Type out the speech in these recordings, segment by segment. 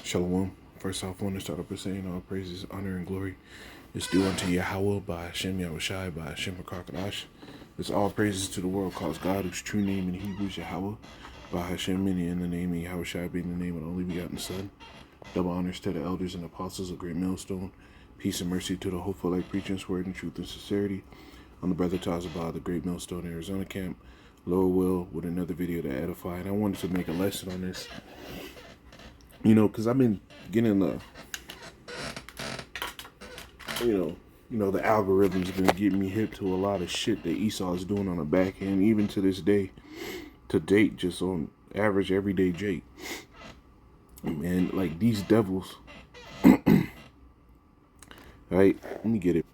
Shalom. First off, I want to start up by saying all praises, honor, and glory is due unto Yahweh by Hashem Yahushai by Hashem HaKarkadash. It's all praises to the world calls God, whose true name in Hebrew is Yahweh, by Hashem and in the name of Yahushai being the name of the only begotten Son. Double honors to the elders and apostles of Great Millstone. Peace and mercy to the hopeful light preaching, word and truth and sincerity. On the brother Tazabah, the Great Millstone, Arizona camp. Lower Will with another video to edify. And I wanted to make a lesson on this. You know, because I've been getting the, the algorithm's been getting me hip to a lot of shit that Esau is doing on the back end, even to this day, to date, just on average everyday Jake. Man, like these devils, right? Let me get it.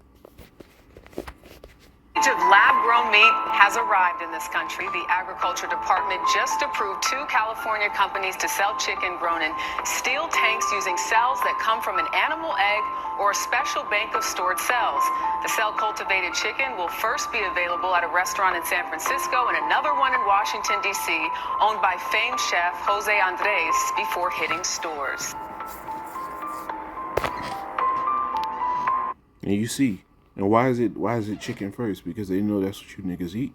Of lab-grown meat has arrived in this country. The Agriculture Department just approved 2 California companies to sell chicken grown in steel tanks using cells that come from an animal egg or a special bank of stored cells. The cell-cultivated chicken will first be available at a restaurant in San Francisco and another one in Washington, D.C., owned by famed chef Jose Andres, before hitting stores. And you see. And why is it chicken first? Because they know that's what you niggas eat.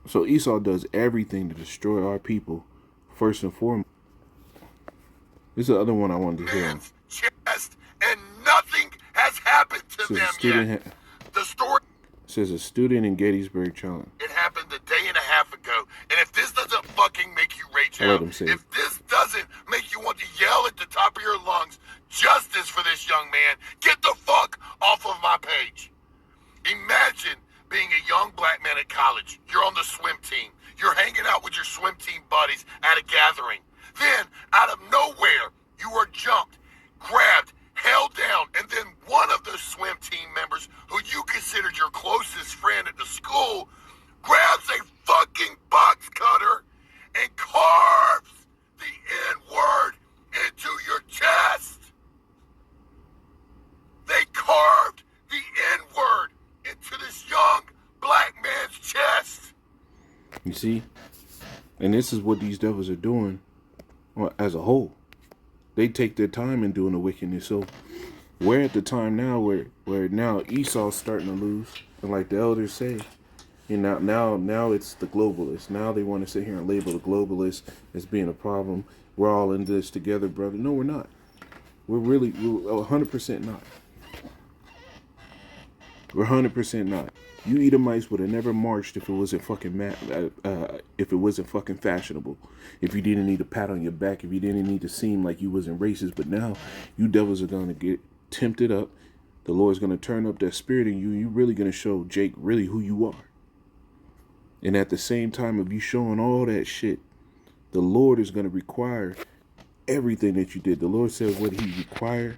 So Esau does everything to destroy our people, first and foremost. This is the other one I wanted to hear. Chest, and nothing has happened to them yet. The story says a student in Gettysburg challenge. It happened a day and a half ago. And if this doesn't fucking make you rage out, if this doesn't make you want to yell at the top of your lungs, justice for this young man, get the fuck off of my page. Imagine being a young black man at college. You're on the swim team. You're hanging out with your swim team buddies at a gathering. Then, out of nowhere, you are jumped, grabbed, held down, and then one of the swim team members, who you considered your closest friend at the school, grabs a fucking box cutter and carves the N-word into your chest. They carved the N-word into this young black man's chest. You see? And this is what these devils are doing as a whole. They take their time in doing the wickedness. So we're at the time now where now Esau's starting to lose. And like the elders say, now it's the globalists. Now they want to sit here and label the globalists as being a problem. We're all in this together, brother. No, we're not. We're 100% not. We're 100% not. You Edomites would have never marched if it wasn't fucking fashionable. If you didn't need a pat on your back, if you didn't need to seem like you wasn't racist. But now you devils are gonna get tempted up. The Lord's gonna turn up that spirit in you. You're really gonna show Jake really who you are. And at the same time of you showing all that shit, the Lord is gonna require everything that you did. The Lord said what He required.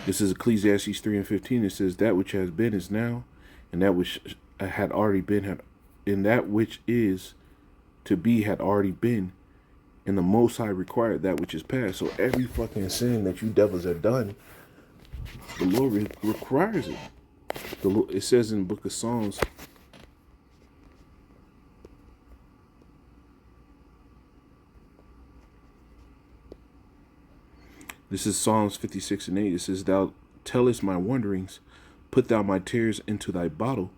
This is Ecclesiastes 3:15. It says, that which has been is now, and that which had already been, and that which is to be had already been, and the Most High required that which is past. So every fucking sin that you devils have done, the Lord requires it. It says in the book of Psalms, this is Psalms 56:8. It says, thou tellest my wanderings, put thou my tears into thy bottle.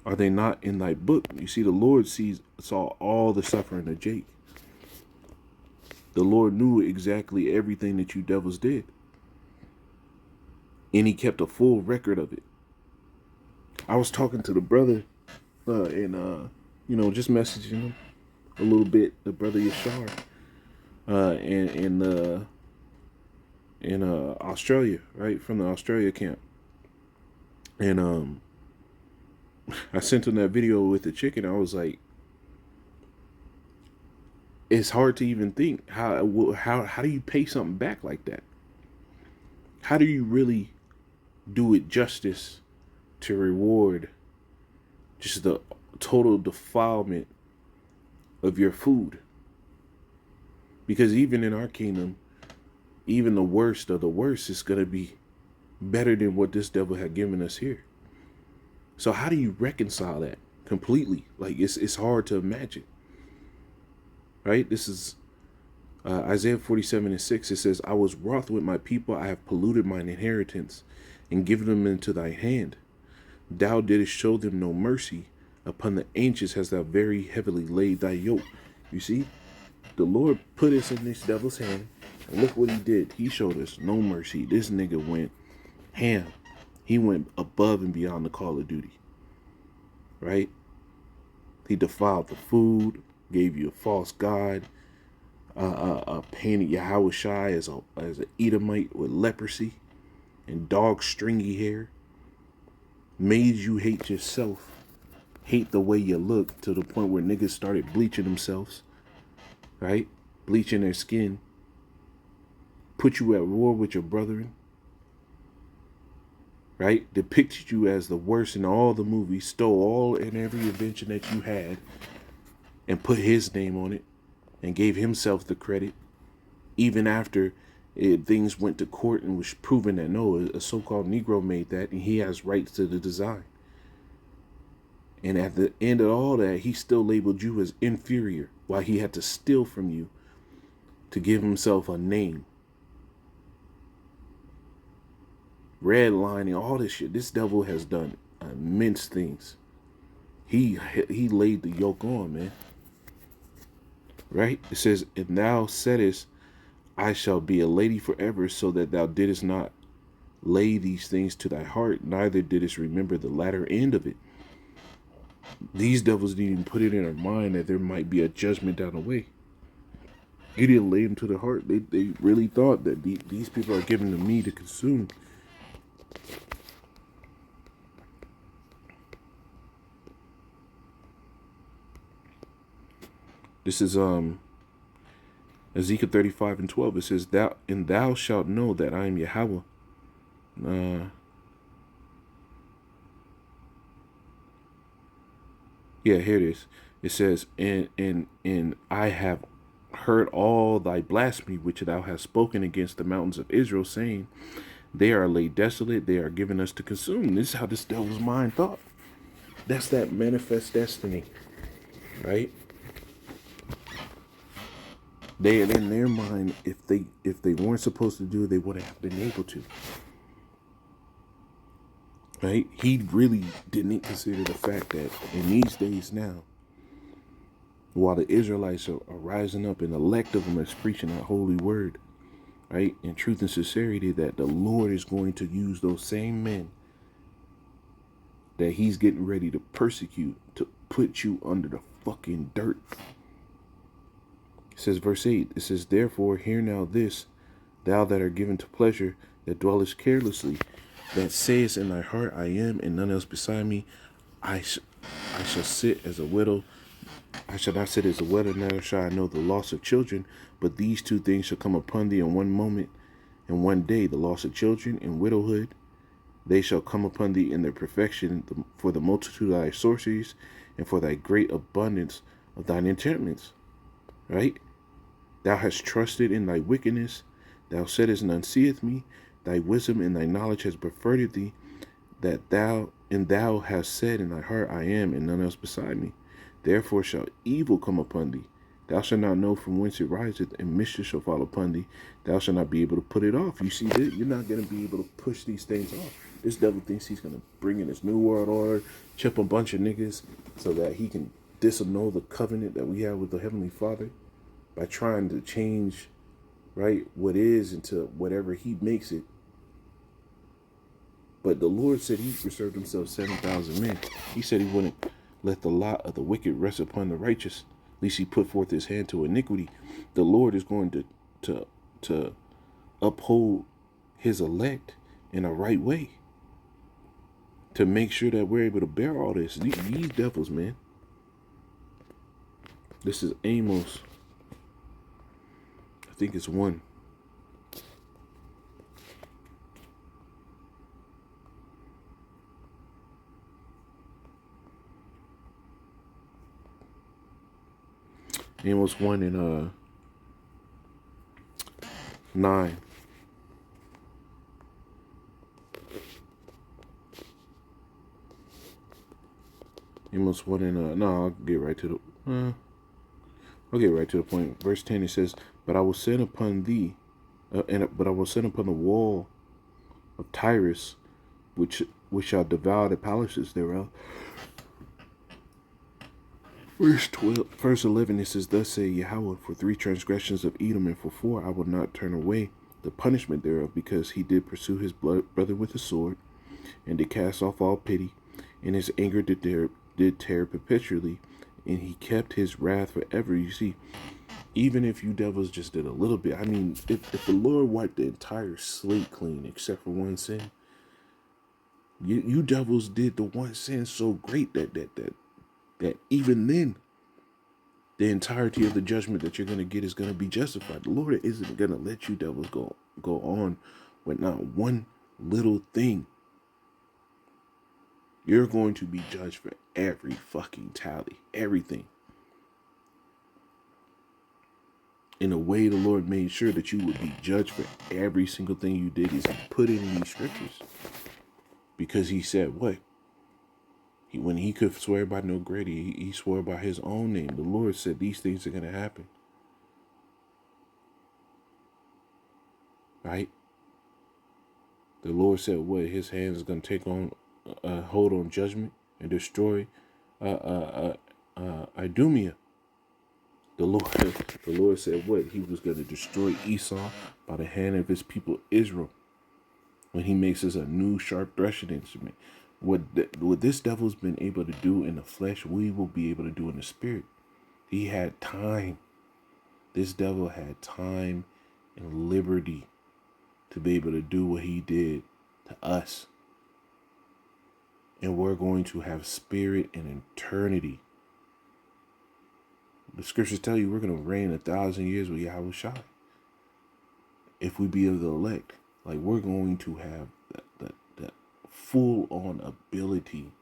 Are they not in thy book? You see, the Lord saw all the suffering of Jake. The Lord knew exactly everything that you devils did. And He kept a full record of it. I was talking to the brother and just messaging him a little bit, the brother Yashar, in Australia, right, from the Australia camp. And I sent him that video with the chicken. I was like, it's hard to even think how do you pay something back like that? How do you really do it justice to reward just the total defilement of your food? Because even in our kingdom, even the worst of the worst is going to be better than what this devil had given us here. So how do you reconcile that? completely. Like it's hard to imagine. Right? This is Isaiah 47:6. It says, I was wroth with my people, I have polluted mine inheritance, and given them into thy hand. Thou didst show them no mercy. Upon the ancients hast thou very heavily laid thy yoke. You see, the Lord put us in this devil's hand, and look what he did. He showed us no mercy. This nigga went ham. He went above and beyond the call of duty. Right? He defiled the food, gave you a false god, painted Yahweh Shai as an Edomite with leprosy and dog stringy hair, made you hate yourself, hate the way you look, to the point where niggas started bleaching themselves, right? Bleaching their skin, put you at war with your brethren, right? Depicted you as the worst in all the movies, stole all and every invention that you had, and put his name on it, and gave himself the credit, even after things went to court and was proven that no, a so-called Negro made that, and he has rights to the design. And at the end of all that, he still labeled you as inferior, while he had to steal from you to give himself a name. Redlining, all this shit. This devil has done immense things. He laid the yoke on, man. Right? It says, and thou saidest, I shall be a lady forever, so that thou didst not lay these things to thy heart, neither didst remember the latter end of it. These devils didn't even put it in their mind that there might be a judgment down the way. He didn't lay them to the heart. They really thought that these people are given to me to consume. This is Ezekiel 35:12. It says, thou shalt know that I am Yahweh. Yeah, here it is. It says, and I have heard all thy blasphemy which thou hast spoken against the mountains of Israel, saying, they are laid desolate, they are given us to consume. This is how this devil's mind thought. That's that manifest destiny, right? They had in their mind, if they weren't supposed to do it, they wouldn't have been able to. Right? He really didn't consider the fact that in these days now, while the Israelites are rising up, and elect of them is preaching that holy word, right, in truth and sincerity, that the Lord is going to use those same men that he's getting ready to persecute to put you under the fucking dirt. It says, verse 8, it says, therefore, hear now this, thou that are given to pleasure, that dwellest carelessly, that sayest in thy heart, I am, and none else beside me. I shall sit as a widow. I shall not sit as a widow, neither shall I know the loss of children. But these two things shall come upon thee in one moment, and one day, the loss of children and widowhood. They shall come upon thee in their perfection, for the multitude of thy sorceries, and for thy great abundance of thine enchantments. Right? Thou hast trusted in thy wickedness. Thou saidest, none seeth me. Thy wisdom and thy knowledge has perverted thee, that thou hast said in thy heart, I am, and none else beside me. Therefore shall evil come upon thee. Thou shalt not know from whence it riseth, and mischief shall fall upon thee. Thou shalt not be able to put it off. You see, you're not going to be able to push these things off. This devil thinks he's going to bring in this new world order, chip a bunch of niggas so that he can disannul the covenant that we have with the Heavenly Father by trying to change, right, what is into whatever he makes it. But the Lord said he reserved himself 7,000 men. He said he wouldn't let the lot of the wicked rest upon the righteous, lest he put forth his hand to iniquity. The Lord is going to uphold his elect in a right way, to make sure that we're able to bear all this. These devils, man. This is Amos. I think it's 1. Amos 1 and 9. Amos 1 and no, I'll get right to the I'll get right to the point. Verse 10, it says, "But I will send upon thee, but I will send upon the wall of Tyrus, which shall devour the palaces thereof." Verse 11, it says, "Thus say Yahweh, for 3 transgressions of Edom, and for 4 I will not turn away the punishment thereof, because he did pursue his brother with a sword, and did cast off all pity, and his anger did tear perpetually, and he kept his wrath forever." You see, even if you devils just did a little bit, I mean, if the Lord wiped the entire slate clean except for one sin, you devils did the one sin so great that even then, the entirety of the judgment that you're going to get is going to be justified. The Lord isn't going to let you devils go on with not one little thing. You're going to be judged for every fucking tally, everything. In a way, the Lord made sure that you would be judged for every single thing you did is he put it in these scriptures. Because he said what? When he could swear by no greater, he swore by his own name. The Lord said these things are going to happen. Right? The Lord said what? His hand is going to take on, hold on judgment and destroy Idumea. The Lord said what? He was going to destroy Esau by the hand of his people Israel, when he makes us a new sharp threshing instrument. What this devil's been able to do in the flesh, we will be able to do in the spirit. He had time. This devil had time and liberty to be able to do what he did to us. And we're going to have spirit and eternity. The scriptures tell you we're going to reign 1,000 years with Yahweh Shai. If we be of the elect, like, we're going to have the full-on ability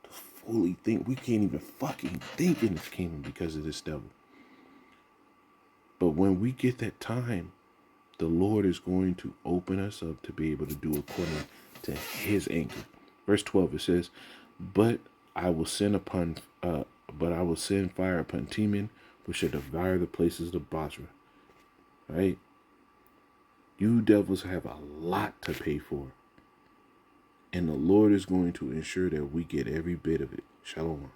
to fully think. We can't even fucking think in this kingdom because of this devil. But when we get that time, the Lord is going to open us up to be able to do according to his anger. Verse 12, it says, But I will send fire upon Teman, which shall devour the places of Basra." Right? You devils have a lot to pay for. And the Lord is going to ensure that we get every bit of it. Shalom.